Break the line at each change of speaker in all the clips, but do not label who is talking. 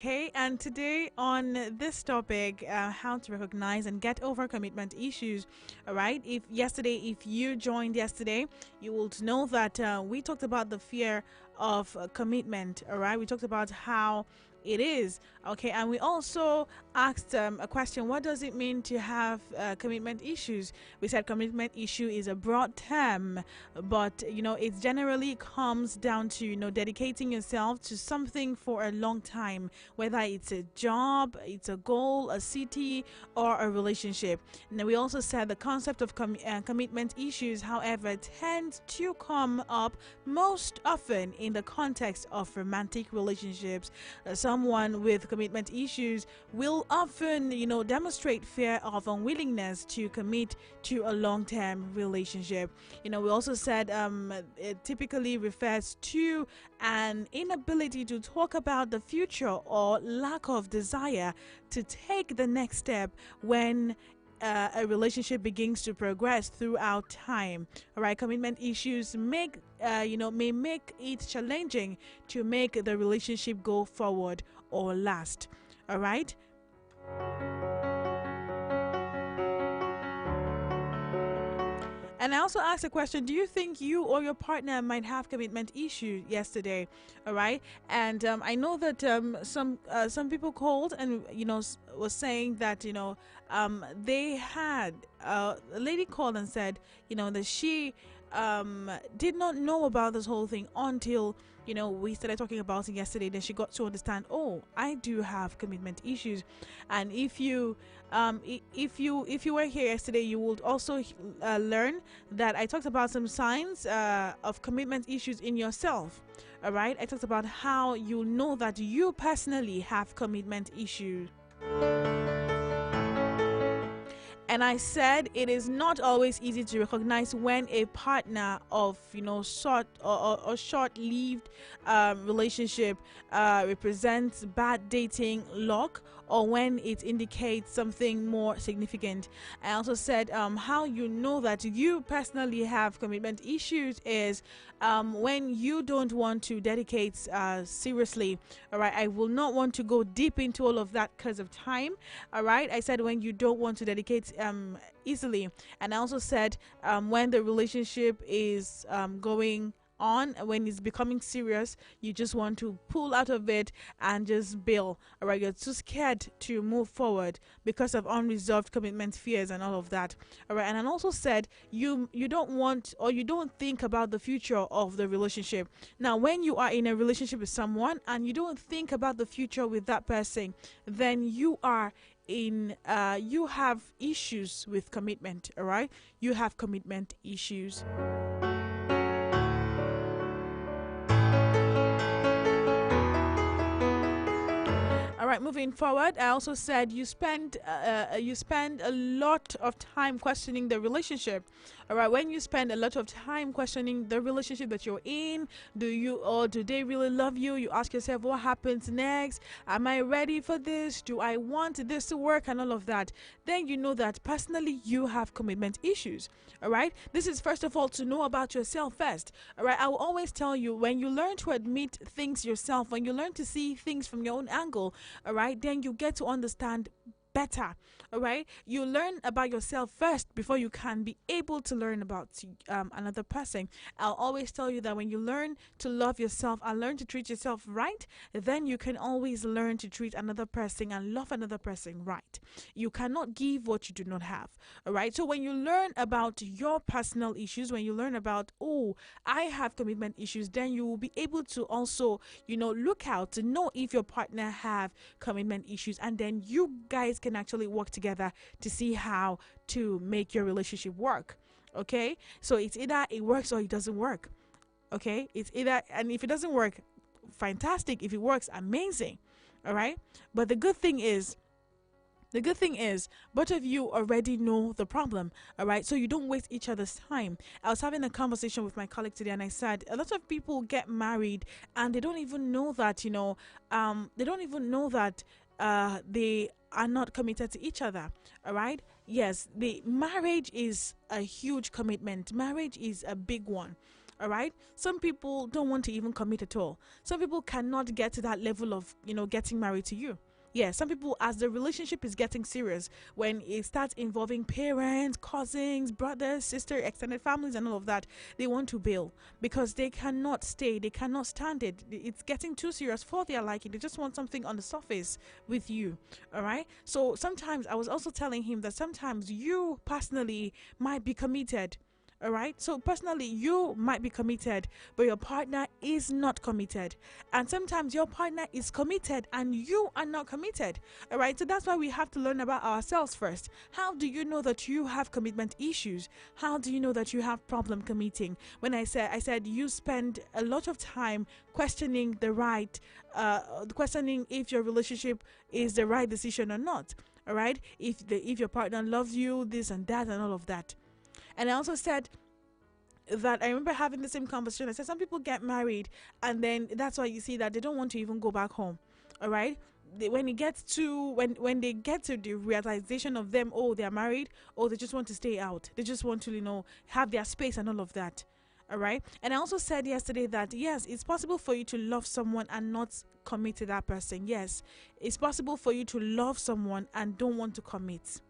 Okay, and today on this topic, how to recognize and get over commitment issues. All right, if you joined yesterday, you will know that we talked about the fear of commitment. All right, we talked about how it is. Okay, and we also asked a question: what does it mean to have commitment issues? We said commitment issue is a broad term, but it generally comes down to dedicating yourself to something for a long time, whether it's a job, it's a goal, a city, or a relationship. Now, we also said the concept of commitment issues, however, tends to come up most often in the context of romantic relationships. Someone with commitment issues will often, demonstrate fear of unwillingness to commit to a long-term relationship. We also said it typically refers to an inability to talk about the future or lack of desire to take the next step when a relationship begins to progress throughout time. All right, commitment issues may make it challenging to make the relationship go forward or last. All right. And I also asked a question: do you think you or your partner might have commitment issues yesterday? All right, and I know that some people called and was saying that they had a lady called and said that she did not know about this whole thing until we started talking about it yesterday. Then she got to understand, oh, I do have commitment issues. And if you were here yesterday, you would also learn that I talked about some signs of commitment issues in yourself. All right, I talked about how you know that you personally have commitment issues. And I said it is not always easy to recognize when a partner of short or short-lived relationship represents bad dating luck, or when it indicates something more significant. I also said how you know that you personally have commitment issues is when you don't want to dedicate seriously. All right, I will not want to go deep into all of that because of time. All right, I said when you don't want to dedicate easily. And I also said when the relationship is going on, when it's becoming serious, you just want to pull out of it and just bail. All right, you're too scared to move forward because of unresolved commitment fears and all of that. All right, and I also said you don't want, or you don't think about the future of the relationship. Now, when you are in a relationship with someone and you don't think about the future with that person, then you have issues with commitment. All right, you have commitment issues. All right, moving forward, I also said you spend a lot of time questioning the relationship. All right, when you spend a lot of time questioning the relationship that you're in, do they really love you? You ask yourself, what happens next? Am I ready for this? Do I want this to work and all of that? Then you know that personally you have commitment issues. All right, this is first of all to know about yourself first. All right, I will always tell you, when you learn to admit things yourself, when you learn to see things from your own angle, all right, then you get to understand better. All right, you learn about yourself first before you can be able to learn about another person. I'll always tell you that when you learn to love yourself and learn to treat yourself right, then you can always learn to treat another person and love another person right. You cannot give what you do not have. All right, so when you learn about your personal issues, when you learn about, oh, I have commitment issues, then you will be able to also look out to know if your partner have commitment issues, and then you guys can actually work together to see how to make your relationship work. Okay, so it's either it works or it doesn't work. Okay, it's either, and if it doesn't work, fantastic. If it works, amazing. All right, but the good thing is, both of you already know the problem, all right? So you don't waste each other's time. I was having a conversation with my colleague today, and I said a lot of people get married and they don't even know that, they are not committed to each other, all right? Yes, the marriage is a huge commitment. Marriage is a big one. All right. Some people don't want to even commit at all. Some people cannot get to that level of, getting married to you. Yeah, some people, as the relationship is getting serious, when it starts involving parents, cousins, brothers, sister, extended families, and all of that, they want to bail because they cannot stay, they cannot stand it. It's getting too serious for their liking. They just want something on the surface with you. All right. So sometimes I was also telling him that sometimes you personally might be committed. All right. So personally, you might be committed, but your partner is not committed. And sometimes your partner is committed and you are not committed. All right. So that's why we have to learn about ourselves first. How do you know that you have commitment issues? How do you know that you have problem committing? When I said you spend a lot of time questioning questioning if your relationship is the right decision or not. All right. If your partner loves you, this and that and all of that. And I also said that I remember having the same conversation. I said some people get married and then that's why you see that they don't want to even go back home. All right. When it gets to when they get to the realization of them, oh, they're married, oh, they just want to stay out. They just want to, have their space and all of that. All right. And I also said yesterday that yes, it's possible for you to love someone and not commit to that person. Yes, it's possible for you to love someone and don't want to commit.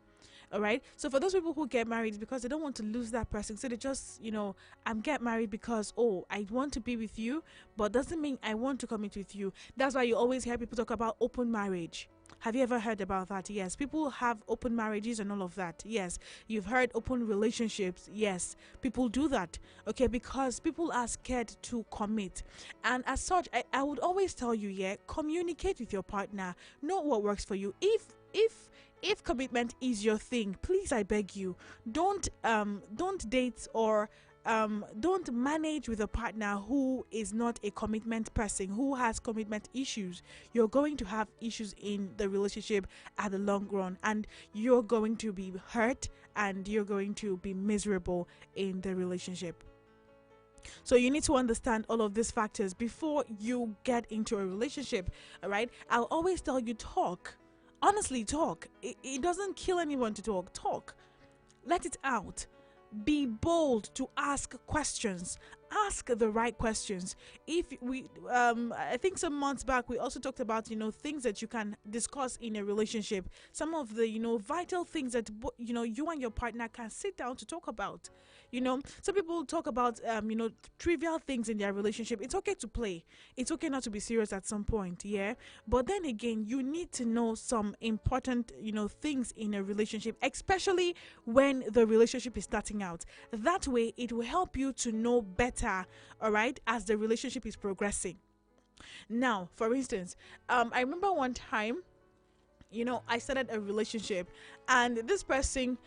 All right. So for those people who get married because they don't want to lose that person, so they just, I'm get married because, oh, I want to be with you, but doesn't mean I want to commit with you. That's why you always hear people talk about open marriage. Have you ever heard about that? Yes. People have open marriages and all of that. Yes. You've heard open relationships. Yes. People do that. Okay. Because people are scared to commit. And as such, I would always tell you, yeah, communicate with your partner. Know what works for you. If commitment is your thing, please, I beg you, don't date or don't manage with a partner who is not a commitment person, who has commitment issues. You're going to have issues in the relationship at the long run, and you're going to be hurt and you're going to be miserable in the relationship. So you need to understand all of these factors before you get into a relationship. All right. I'll always tell you, talk. Honestly, talk. It doesn't kill anyone to talk. Talk. Let it out. Be bold to ask questions. Ask the right questions. If we, I think some months back, we also talked about, things that you can discuss in a relationship. Some of the, vital things that, you and your partner can sit down to talk about. Some people talk about, trivial things in their relationship. It's okay to play. It's okay not to be serious at some point. Yeah. But then again, you need to know some important, things in a relationship, especially when the relationship is starting out. That way, it will help you to know better, all right, as the relationship is progressing. Now, for instance, I remember one time, I started a relationship, and this person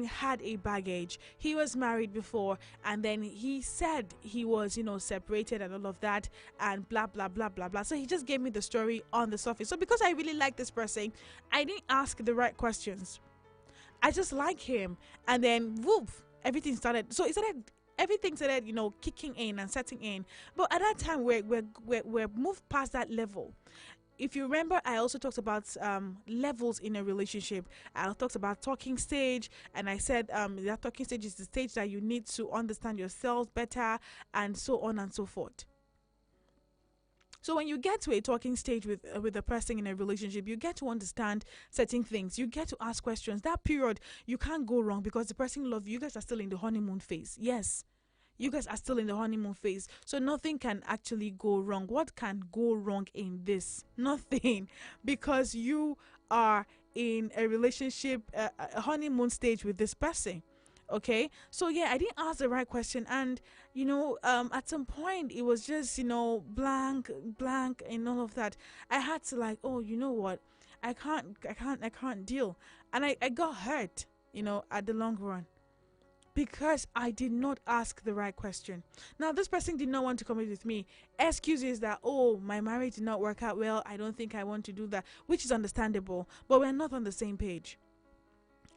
had a baggage. He was married before, and then he said he was, separated and all of that, and blah blah blah blah blah. So he just gave me the story on the surface. So because I really like this person, I didn't ask the right questions. I just like him, and then woof, everything started. So everything started, kicking in and setting in. But at that time, we're moved past that level. If you remember, I also talked about levels in a relationship. I talked about talking stage, and I said that talking stage is the stage that you need to understand yourself better, and so on and so forth. So when you get to a talking stage with a person in a relationship, you get to understand certain things. You get to ask questions. That period, you can't go wrong because the person loves you. You guys are still in the honeymoon phase. Yes. You guys are still in the honeymoon phase. So nothing can actually go wrong. What can go wrong in this? Nothing. Because you are in a relationship, a honeymoon stage with this person. Okay. So yeah, I didn't ask the right question. And, at some point it was just, blank, and all of that. I had to like, oh, you know what? I can't deal. And I got hurt, at the long run, because I did not ask the right question. Now, this person did not want to commit with me. Excuse is that, oh, my marriage did not work out well. I don't think I want to do that, which is understandable, but we're not on the same page.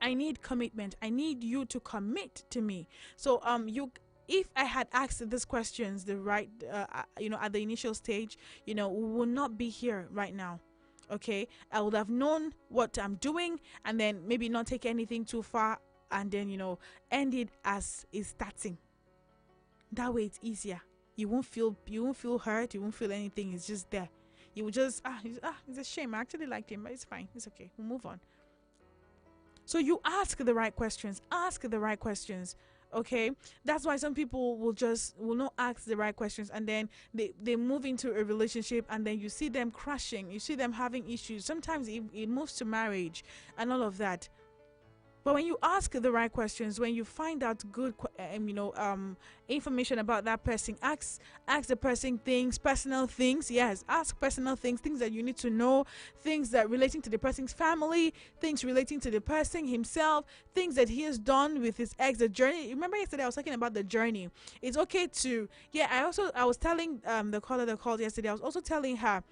I need commitment. I need you to commit to me. So, if I had asked these questions the right, at the initial stage, we would not be here right now. Okay, I would have known what I'm doing, and then maybe not take anything too far, and then end it as is starting. That way it's easier. You won't feel hurt, you won't feel anything. It's just there. You will just it's a shame. I actually liked him, but it's fine. It's okay. We'll move on. So you ask the right questions. Ask the right questions. Okay, that's why some people will not ask the right questions, and then they move into a relationship, and then you see them crashing, you see them having issues. Sometimes it moves to marriage and all of that. But when you ask the right questions, when you find out good, information about that person, ask the person things, personal things. Yes, ask personal things, things that you need to know, things that relating to the person's family, things relating to the person himself, things that he has done with his ex, the journey. Remember yesterday I was talking about the journey. It's okay to I was telling the caller that called yesterday. I was also telling her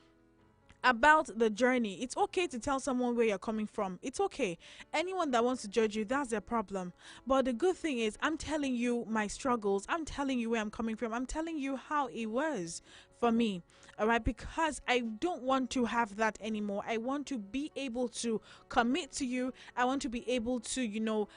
about the journey. It's okay to tell someone where you're coming from. It's okay. Anyone that wants to judge you, that's their problem. But the good thing is, I'm telling you my struggles. I'm telling you where I'm coming from. I'm telling you how it was for me. All right, because I don't want to have that anymore. I want to be able to commit to you. I want to be able to,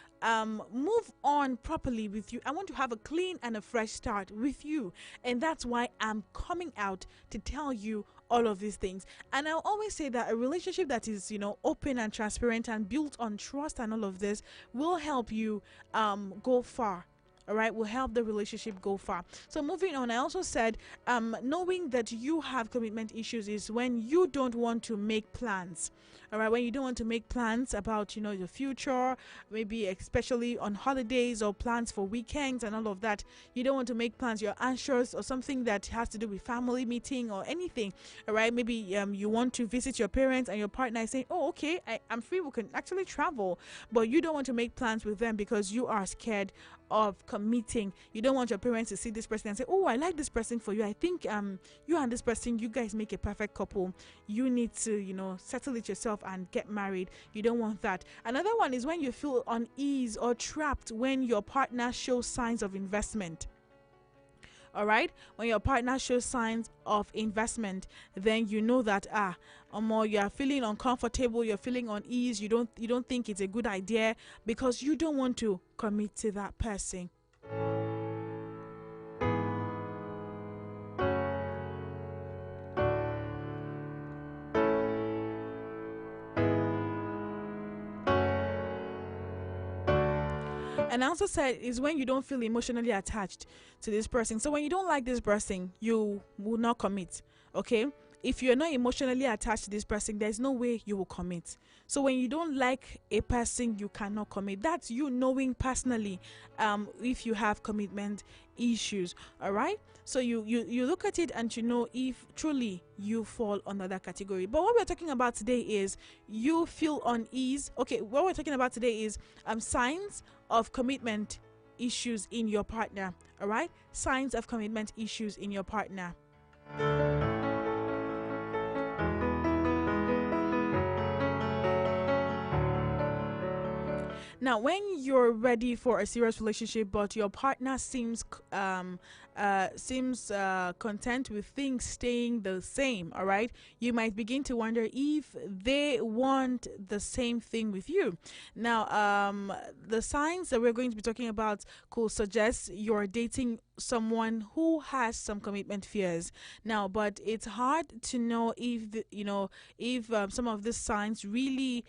move on properly with you. I want to have a clean and a fresh start with you. And that's why I'm coming out to tell you all of these things. And I'll always say that a relationship that is, open and transparent and built on trust and all of this will help you go far. All right, will help the relationship go far. So moving on, I also said knowing that you have commitment issues is when you don't want to make plans. All right, when you don't want to make plans about your future, maybe especially on holidays or plans for weekends and all of that. You don't want to make plans. You're anxious or something that has to do with family meeting or anything. All right, maybe you want to visit your parents and your partner is saying, "Oh, okay, I'm free. We can actually travel," but you don't want to make plans with them because you are scared of committing. You don't want your parents to see this person and say, "Oh, I like this person for you. I think you and this person, you guys make a perfect couple. You need to settle it yourself and get married." You don't want that. Another one is when you feel unease or trapped when your partner shows signs of investment. All right, when your partner shows signs of investment, then you know that you are feeling uncomfortable, you're feeling unease, you don't think it's a good idea because you don't want to commit to that person. And I also said is when you don't feel emotionally attached to this person. So when you don't like this person, you will not commit. Okay? If you're not emotionally attached to this person, there's no way you will commit. So when you don't like a person, you cannot commit. That's you knowing personally if you have commitment issues. All right? So you look at it and you know if truly you fall under that category. But what we're talking about today is you feel unease. Okay, what we're talking about today is signs of commitment issues in your partner. All right? Signs of commitment issues in your partner. Now, when you're ready for a serious relationship, but your partner seems content with things staying the same, all right, you might begin to wonder if they want the same thing with you. Now, the signs that we're going to be talking about could suggest you're dating someone who has some commitment fears. Now, but it's hard to know if some of these signs really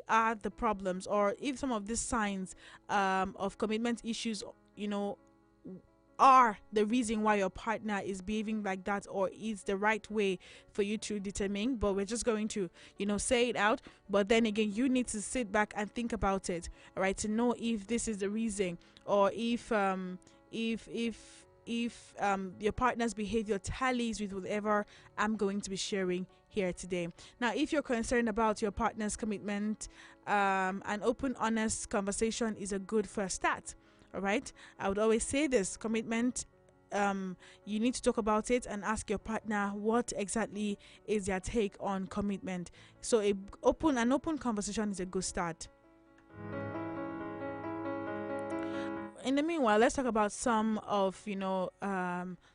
are the problems, or if some of these signs of commitment issues are the reason why your partner is behaving like that, or is the right way for you to determine. But we're just going to say it out, but then again you need to sit back and think about it, all right, to know if this is the reason, or if your partner's behavior tallies with whatever I'm going to be sharing here today. Now, if you're concerned about your partner's commitment, an open, honest conversation is a good first start. All right, I would always say this: commitment. You need to talk about it and ask your partner what exactly is their take on commitment. So, an open conversation is a good start. In the meanwhile, let's talk about some of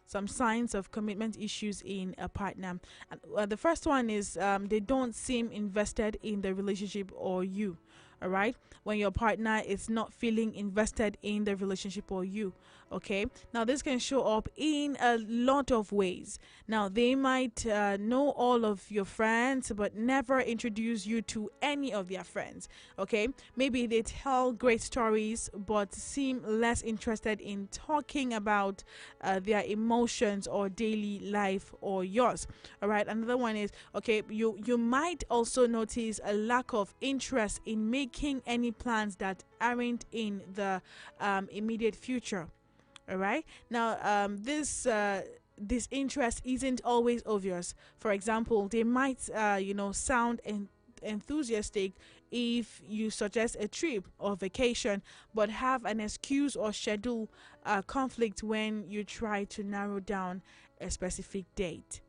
some signs of commitment issues in a partner. And the first one is they don't seem invested in the relationship or you. all right, when your partner is not feeling invested in the relationship or you. Okay, now this can show up in a lot of ways. Now they might know all of your friends but never introduce you to any of their friends. Okay, maybe they tell great stories but seem less interested in talking about their emotions or daily life or yours. All right, another one is, okay, you might also notice a lack of interest in making any plans that aren't in the immediate future. All right, now this interest isn't always obvious. For example, they might sound enthusiastic if you suggest a trip or vacation, but have an excuse or schedule conflict when you try to narrow down a specific date.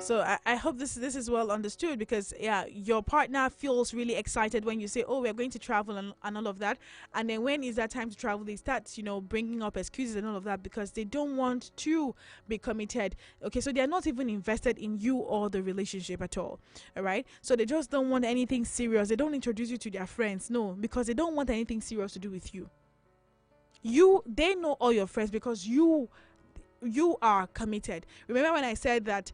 So I hope this is well understood, because yeah, your partner feels really excited when you say, oh, we're going to travel, and all of that, and then when is that time to travel, they start bringing up excuses and all of that, because they don't want to be committed. Okay, so they're not even invested in you or the relationship at all. All right, so they just don't want anything serious. They don't introduce you to their friends, no, because they don't want anything serious to do with you. They know all your friends because you are committed. Remember when I said that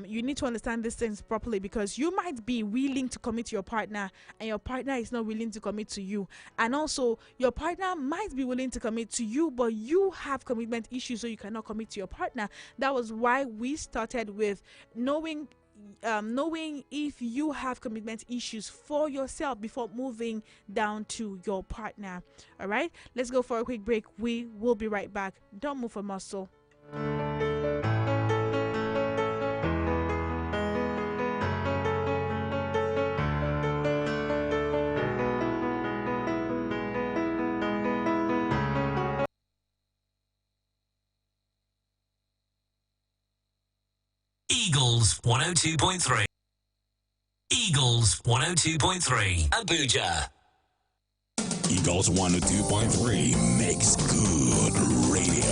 you need to understand these things properly, because you might be willing to commit to your partner and your partner is not willing to commit to you, and also your partner might be willing to commit to you but you have commitment issues, so you cannot commit to your partner. That was why we started with knowing if you have commitment issues for yourself before moving down to your partner. All right, let's go for a quick break. We will be right back. Don't move a muscle.
Eagles 102.3. Eagles 102.3. Abuja.
Eagles 102.3 makes good radio.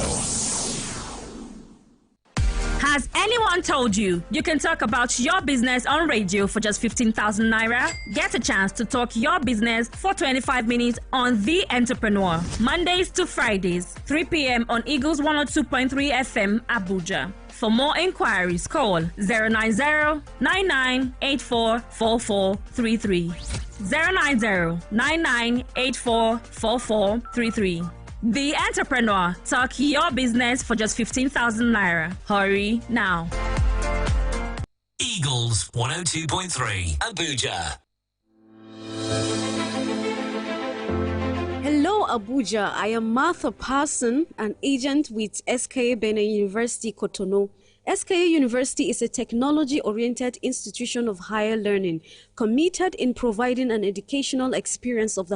Has anyone told you you can talk about your business on radio for just 15,000 naira? Get a chance to talk your business for 25 minutes on The Entrepreneur, Mondays to Fridays, 3 p.m. on Eagles 102.3 FM, Abuja. For more inquiries, call 090-9984-4433. 090-9984-4433. The Entrepreneur. Talk your business for just 15,000 naira. Hurry now.
Eagles 102.3 Abuja.
Hello, Abuja. I am Martha Parson, an agent with SKA Benin University, Cotonou. SKA University is a technology-oriented institution of higher learning, committed in providing an educational experience of the